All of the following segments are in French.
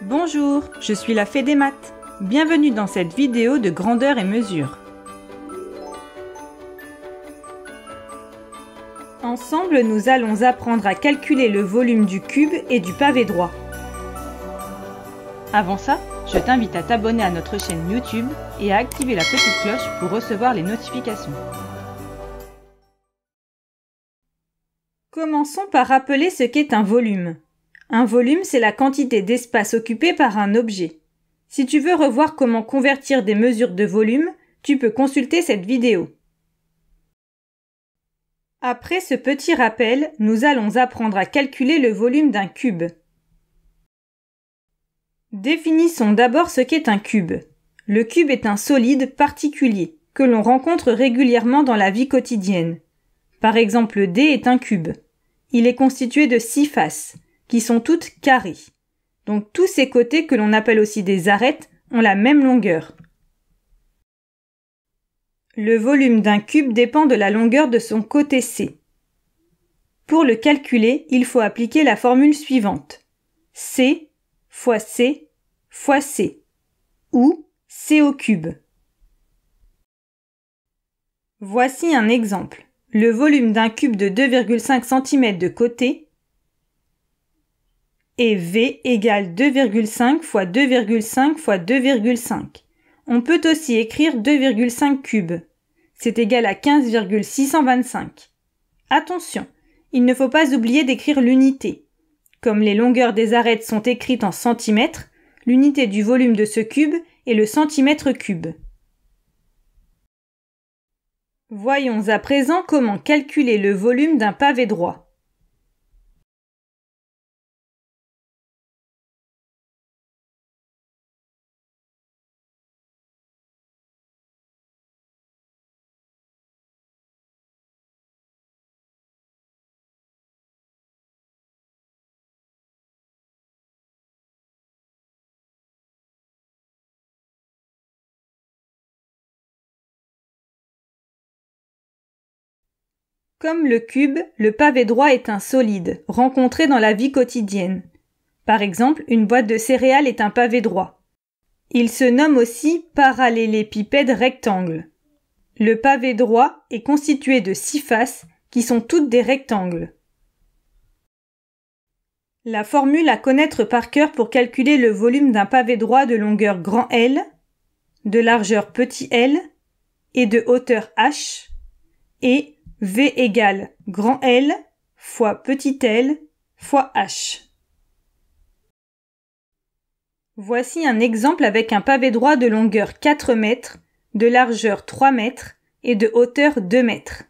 Bonjour, je suis la Fée des maths. Bienvenue dans cette vidéo de grandeur et mesure. Ensemble, nous allons apprendre à calculer le volume du cube et du pavé droit. Avant ça, je t'invite à t'abonner à notre chaîne YouTube et à activer la petite cloche pour recevoir les notifications. Commençons par rappeler ce qu'est un volume. Un volume, c'est la quantité d'espace occupé par un objet. Si tu veux revoir comment convertir des mesures de volume, tu peux consulter cette vidéo. Après ce petit rappel, nous allons apprendre à calculer le volume d'un cube. Définissons d'abord ce qu'est un cube. Le cube est un solide particulier que l'on rencontre régulièrement dans la vie quotidienne. Par exemple, le dé est un cube. Il est constitué de 6 faces, qui sont toutes carrées. Donc tous ces côtés, que l'on appelle aussi des arêtes, ont la même longueur. Le volume d'un cube dépend de la longueur de son côté C. Pour le calculer, il faut appliquer la formule suivante. C fois C fois C, ou C au cube. Voici un exemple. Le volume d'un cube de 2,5 cm de côté est V égale 2,5 fois 2,5 fois 2,5. On peut aussi écrire 2,5 cubes. C'est égal à 15,625. Attention, il ne faut pas oublier d'écrire l'unité. Comme les longueurs des arêtes sont écrites en centimètres, l'unité du volume de ce cube est le centimètre cube. Voyons à présent comment calculer le volume d'un pavé droit. Comme le cube, le pavé droit est un solide, rencontré dans la vie quotidienne. Par exemple, une boîte de céréales est un pavé droit. Il se nomme aussi parallélépipède rectangle. Le pavé droit est constitué de 6 faces qui sont toutes des rectangles. La formule à connaître par cœur pour calculer le volume d'un pavé droit de longueur grand L, de largeur petit l et de hauteur h est V égale grand L fois petit l fois h. Voici un exemple avec un pavé droit de longueur 4 mètres, de largeur 3 mètres et de hauteur 2 mètres.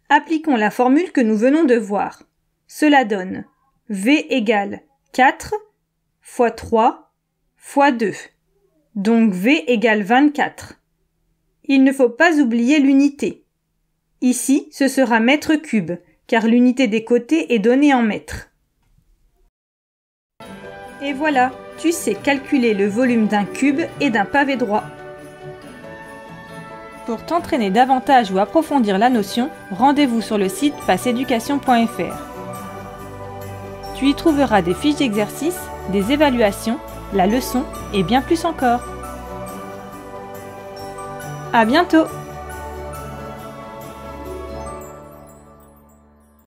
Appliquons la formule que nous venons de voir. Cela donne V égale 4 fois 3 fois 2. Donc V égale 24. Il ne faut pas oublier l'unité. Ici, ce sera mètre cube, car l'unité des côtés est donnée en mètres. Et voilà, tu sais calculer le volume d'un cube et d'un pavé droit. Pour t'entraîner davantage ou approfondir la notion, rendez-vous sur le site passeeducation.fr. Tu y trouveras des fiches d'exercices, des évaluations, la leçon et bien plus encore. À bientôt!